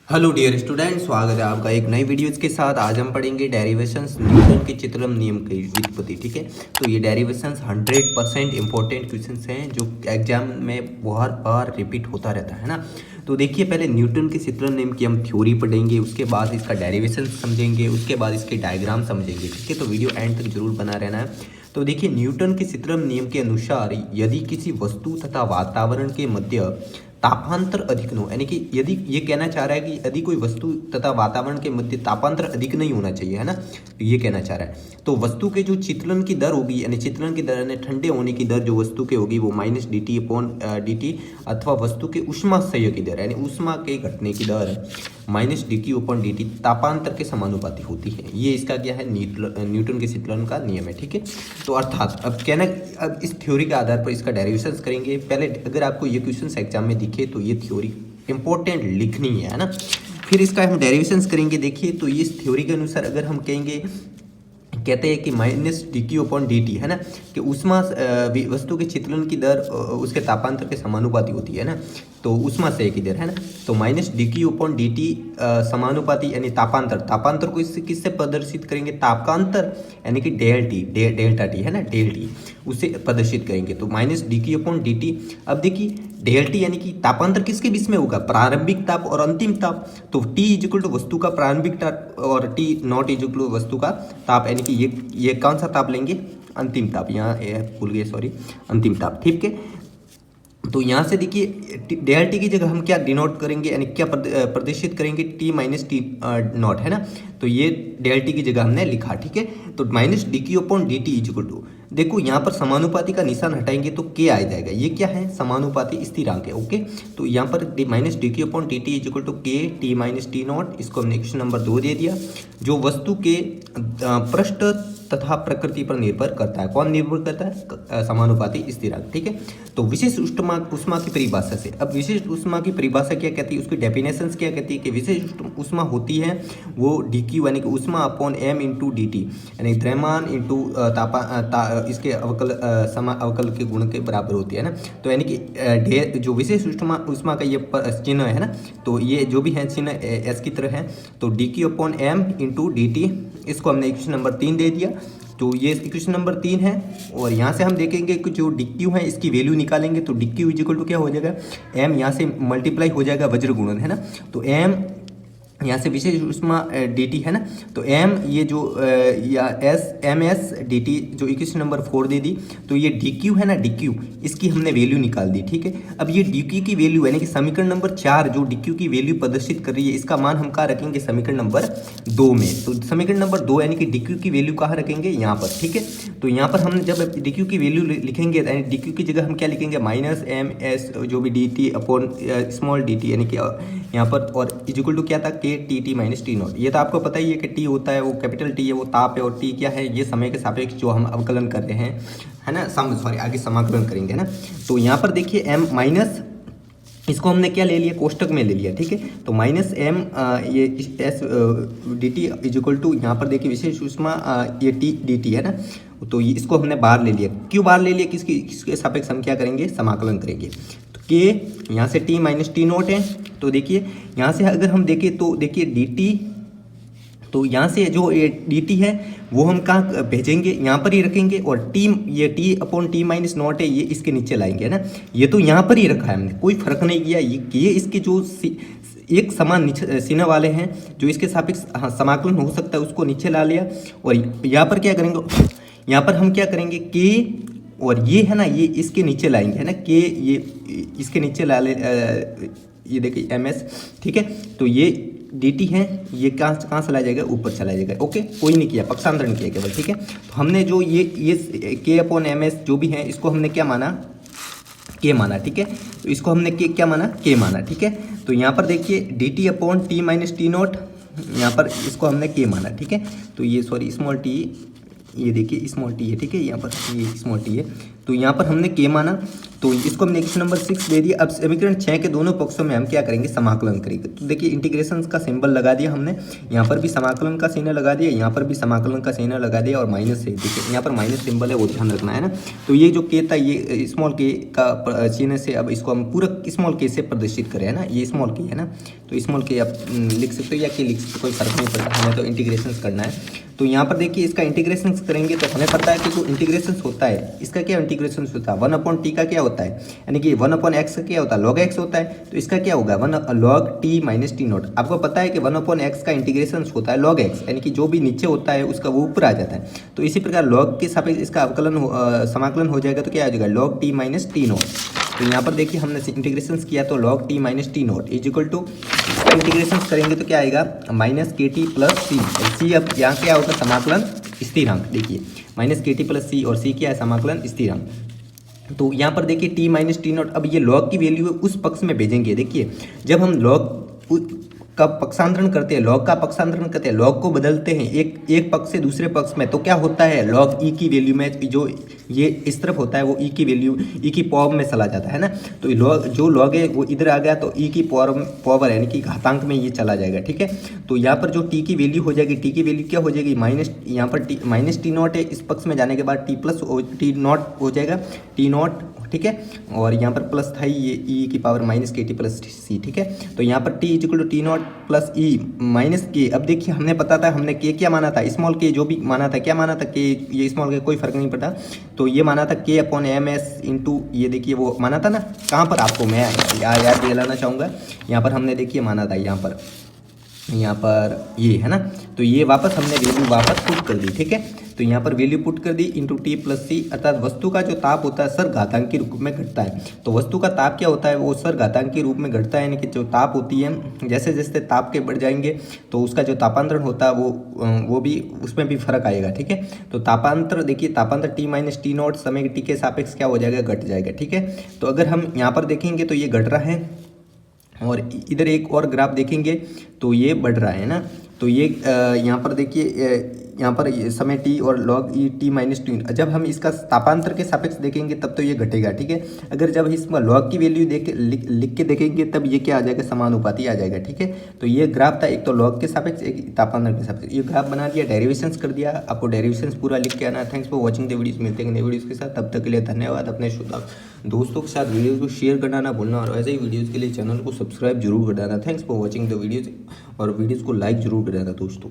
Hello dear student, स्वागत है आपका एक नई वीडियोज़ के साथ। आज हम पढ़ेंगे डेरिवेशंस न्यूटन के चित्रम नियम की व्युत्पत्ति। ठीक है, तो ये डेरिवेशंस 100% इंपॉर्टेंट क्वेश्चंस हैं जो एग्जाम में बहुत बार रिपीट होता रहता है ना। तो देखिए, पहले न्यूटन के चित्रम नियम की हम थ्योरी पढ़ेंगे, उसके बाद इसका डेरिवेशन समझेंगे, उसके बाद इसके डायग्राम समझेंगे। ठीक है, तो वीडियो एंड तक जरूर बना रहना है। तो देखिए, न्यूटन के चित्रम नियम के अनुसार यदि किसी वस्तु तथा वातावरण के मध्य तापांतर अधिक न हो, यानी कि यदि ये कहना चाह रहा है कि यदि कोई वस्तु तथा वातावरण के मध्य तापांतर अधिक नहीं होना चाहिए, है ना, तो ये कहना चाह रहा है। तो वस्तु के जो चित्रण की दर होगी, यानी चित्रण की दर यानी ठंडे होने की दर जो वस्तु के होगी वो -dt/dt, अथवा वस्तु के उष्माशय की दर यानी उष्मा के घटने की दर -dt/dt तापांतर के समानुपाती होती है। ये इसका क्या है, न्यूटन के चित्रण का नियम है। ठीक है, तो अर्थात अब इस थ्योरी के आधार पर इसका डेरिवेशंस करेंगे। पहले अगर आपको ये क्वेश्चन एग्जाम में दिखे तो ये थ्योरी इंपॉर्टेंट लिखनी है ना। फिर इसका हम डेरिवेशंस करेंगे। देखिए, तो इस थ्योरी के अनुसार अगर हम कहते हैं कि -dq/dt, है ना, कि उष्मा वस्तु के चित्रण की दर उसके तापांतर के समानुपाती होती है ना, तो उष्मा से की दर, है ना, तो -dq/dt समानुपाती यानी तापांतर को इससे किससे प्रदर्शित करेंगे, तापांतर यानी कि डेल्टा टी, है ना, डेल टी, उसे प्रदर्शित करेंगे। तो -dq/dt। अब देखिए, डेल टी यानी कि तापांतर किसके बीच में होगा, प्रारंभिक ताप और अंतिम ताप। तो T इक्वल टू वस्तु का प्रारंभिक ताप और T नॉट इक्वल टू वस्तु का ताप, यानी कि ये कौन सा ताप लेंगे, अंतिम ताप। यहाँ भूल गए, सॉरी, अंतिम ताप। ठीक है, तो यहाँ से देखिए डेल टी की जगह हम क्या डिनोट करेंगे, यानी क्या प्रदर्शित करेंगे, T-T0, है ना। तो ये डेल टी की जगह हमने लिखा। ठीक है, तो -dq/dt इक्वल टू, देखो यहाँ पर समानुपाती का निशान हटाएंगे तो K आ जाएगा। ये क्या है, समानुपाती स्थिरांक है। ओके, तो यहाँ पर -dq/dt equal to K T-T0, इसको हमने क्वेश्चन नंबर 2 दे दिया, जो वस्तु के पृष्ठ तथा प्रकृति पर निर्भर करता है। कौन निर्भर करता है, समानुपाती स्थिरांक। ठीक है, तो विशेष उष्मा की परिभाषा से, अब विशेष उष्मा की परिभाषा क्या कहती है, उसकी डेफिनेशंस क्या कहती है कि विशेष उष्मा होती है वो dq यानी कि उष्मा अपॉन m इंटू dt, यानी द्रव्यमान इंटू इसके अवकल के गुण के बराबर होती है ना। तो यानी कि जो विशेष उष्मा का ये चिन्ह है ना, तो ये जो भी है चिन्ह एस की तरह है। तो dq/m इंटू dt, इसको हमने इक्वेशन नंबर 3 दे दिया। तो ये इक्वेशन नंबर 3 है, और यहाँ से हम देखेंगे कि जो dq है इसकी वैल्यू निकालेंगे। तो dq इक्वल टू क्या हो जाएगा, m यहाँ से मल्टीप्लाई हो जाएगा वज्र गुणन, है ना। तो m यहाँ से विशेष उष्मा dt, है ना, तो m ये जो या ms dt जो इक्वेशन नंबर 4 दे दी। तो ये dq है ना, dq इसकी हमने वैल्यू निकाल दी। ठीक है, अब ये dq की वैल्यू यानी कि समीकरण नंबर 4 जो dq की वैल्यू प्रदर्शित कर रही है, इसका मान हम कहाँ रखेंगे, समीकरण नंबर 2 में। तो समीकरण नंबर 2 यानी कि dq की वैल्यू कहाँ रखेंगे, यहाँ पर। ठीक है, तो यहाँ पर हम जब dq की वैल्यू लिखेंगे, यानी dq की जगह हम क्या लिखेंगे, -ms जो भी dt अपॉन स्मॉल dt, यानी कि यहाँ पर, और इक्वल टू क्या था, K T-T0। ये तो आपको पता ही है कि T होता है वो कैपिटल T है, वो ताप है, और T क्या है, ये समय के सापेक्ष जो हम अवकलन कर रहे हैं, है ना, आगे समाकलन करेंगे, है ना। तो यहाँ पर देखिए m माइनस, इसको हमने क्या ले लिया, कोष्टक में ले लिया। ठीक है, तो -m ये s dt इक्वल टू, यहाँ पर देखिए विशेष उष्मा ये T dt, है ना, तो इसको हमने बाहर ले लिया। क्यों बाहर ले लिया, किसके सापेक्ष हम क्या करेंगे, समाकलन करेंगे। तो K यहाँ से T-T0 है। तो देखिए यहाँ से अगर हम देखें तो देखिए dt, तो यहाँ से जो ये dt है वो हम कहाँ भेजेंगे, यहाँ पर ही रखेंगे, और ये T/T-0 है, ये इसके नीचे लाएंगे, है ना। ये तो यहाँ पर ही रखा है हमने, कोई फर्क नहीं किया। ये इसके जो एक समान चिन्ह वाले हैं जो इसके सापेक्ष समाकलन हो सकता है, उसको नीचे ला लिया। और यहाँ पर क्या करेंगे, यहाँ पर हम क्या करेंगे, K और ये है ना, ये इसके नीचे लाएंगे, है ना, K ये इसके नीचे ला ले, ये देखिए ms। ठीक है, तो ये dt है, ये कहाँ चला जाएगा, ऊपर चला जाएगा। ओके, कोई नहीं किया, पक्षांतर नहीं किया केवल। ठीक है, तो हमने जो ये K/ms जो भी है, इसको हमने क्या माना, K माना। ठीक है, तो इसको हमने क्या माना, K माना। ठीक है, तो यहाँ पर देखिए dt/T-T0, यहाँ पर इसको हमने K माना। ठीक है, तो ये सॉरी स्मॉल t, ये देखिए स्मॉल टी है। ठीक है, यहाँ पर ये स्मॉल टी है, तो यहाँ पर हमने K माना। तो इसको हमने इक्वेशन नंबर 6 दे दिया। अब समीकरण 6 के दोनों पक्षों में हम क्या करेंगे, समाकलन करेंगे। तो देखिए इंटीग्रेशन का सिंबल लगा दिया हमने, यहाँ पर भी समाकलन का चिन्ह लगा दिया, यहाँ पर भी समाकलन का चिन्ह लगा दिया और माइनस है, देखिए यहाँ पर माइनस सिंबल है, वो ध्यान रखना है ना। तो ये जो के था ये स्मॉल के का चिन्ह से अब इसको हम पूरा स्मॉल के से प्रदर्शित करें, है ना। ये स्मॉल के है ना, तो स्मॉल के आप लिख सकते हो या के लिख सकते हो, कोई फर्क नहीं पड़ता, हमें तो इंटीग्रेशन करना है। तो यहाँ पर देखिए इसका इंटीग्रेशन करेंगे तो हमें पता है कि जो इंटीग्रेशन होता है इसका क्या इंटीग्रेशन होता है, 1/t का क्या होता है, यानी कि 1/x का क्या होता है, log x होता है। तो इसका क्या होगा, 1 log t minus T not. आपको पता है कि 1/x का इंटीग्रेशन होता है log x, यानी कि जो भी नीचे होता है उसका वो ऊपर आ जाता है। तो इसी प्रकार log के सापेक्ष इसका अवकलन समाकलन हो जाएगा, तो क्या आ जाएगा, log t minus T not. तो यहाँ पर देखिए हमने इंटीग्रेशन किया तो log t minus T naught is equal to, इसका इंटीग्रेशन करेंगे तो क्या आएगा, माइनस के टी प्लस सी। सी अब यहाँ क्या होगा, समाकलन स्थिरांक। देखिए माइनस के टी प्लस सी, और सी क्या है, समाकलन स्थिरांक। तो यहाँ पर देखिए t माइनस टी नॉट, अब ये log की वैल्यू उस पक्ष में भेजेंगे। देखिए जब हम log का पक्षांतरण करते हैं, लॉग का पक्षांतरण करते हैं, लॉग को बदलते हैं एक पक्ष से दूसरे पक्ष में, तो क्या होता है, लॉग ई की वैल्यू में जो ये इस तरफ होता है वो ई की वैल्यू ई की पावर में चला जाता है ना। तो लॉग जो लॉग है वो इधर आ गया तो ई की पावर यानी कि घातांक में ये चला जाएगा, ठीक है। तो यहाँ पर जो टी की वैल्यू हो जाएगी, टी की वैल्यू क्या हो जाएगी, माइनस, यहाँ पर टी माइनस टी नॉट है, इस पक्ष में जाने के बाद टी प्लस टी नॉट हो जाएगा, टी नॉट, ठीक है। और यहाँ पर प्लस था ये ई की power minus k t plus c, ठीक है। तो यहाँ पर t is equal to t not plus e minus k. अब देखिए हमने पता था, हमने के क्या माना था, स्मॉल के जो भी माना था, क्या माना था, के ये स्मॉल के कोई फर्क नहीं पड़ता। तो ये माना था के अपॉन एम एस इंटू, ये देखिए वो माना था ना, कहाँ पर आपको मैं याद दिलाना चाहूँगा, यहाँ पर हमने देखिए माना था, यहाँ पर ये है ना। तो ये वापस हमने वैल्यू वापस पुट कर दी, ठीक है। तो यहाँ पर वैल्यू पुट कर दी इंटू टी प्लस सी, अर्थात वस्तु का जो ताप होता है सर घातांक के रूप में घटता है। तो वस्तु का ताप क्या होता है, वो सर घातांक के रूप में घटता है, यानी कि जो ताप होती है, जैसे जैसे ताप के बढ़ जाएंगे तो उसका जो तापांतरण होता है वो भी, उसमें भी फर्क आएगा, ठीक है। तो तापांतर देखिए, तापांतर टी माइनस टी नॉट समय टी के सापेक्ष क्या हो जाएगा, घट जाएगा, ठीक है। तो अगर हम यहाँ पर देखेंगे तो ये घट रहा है, और इधर एक और ग्राफ देखेंगे तो ये बढ़ रहा है ना। तो ये यहाँ पर देखिए, यहाँ पर समय टी और log E T minus T, जब हम इसका तापांतर के सापेक्ष देखेंगे तब तो ये घटेगा, ठीक है। अगर जब इसमें लॉग की वैल्यू लिख के देखेंगे तब ये क्या आ जाएगा, समानुपाती आ जाएगा, ठीक है। तो ये ग्राफ था, एक तो लॉग के सापेक्ष, एक तापांतर के सापेक्ष। ये ग्राफ बना दिया, डेरिवेशंस कर दिया, आपको डेरिवेशंस पूरा लिख के आना। Thanks for watching the videos, मिलते हैं नए वीडियोस के साथ, तब तक के लिए धन्यवाद। अपने दोस्तों के साथ वीडियो को शेयर करना ना भूलना, और ऐसे ही वीडियोज़ के लिए चैनल को सब्सक्राइब जरूर कर देना। Thanks for watching the videos, और वीडियोज़ को लाइक जरूर कर देना दोस्तों।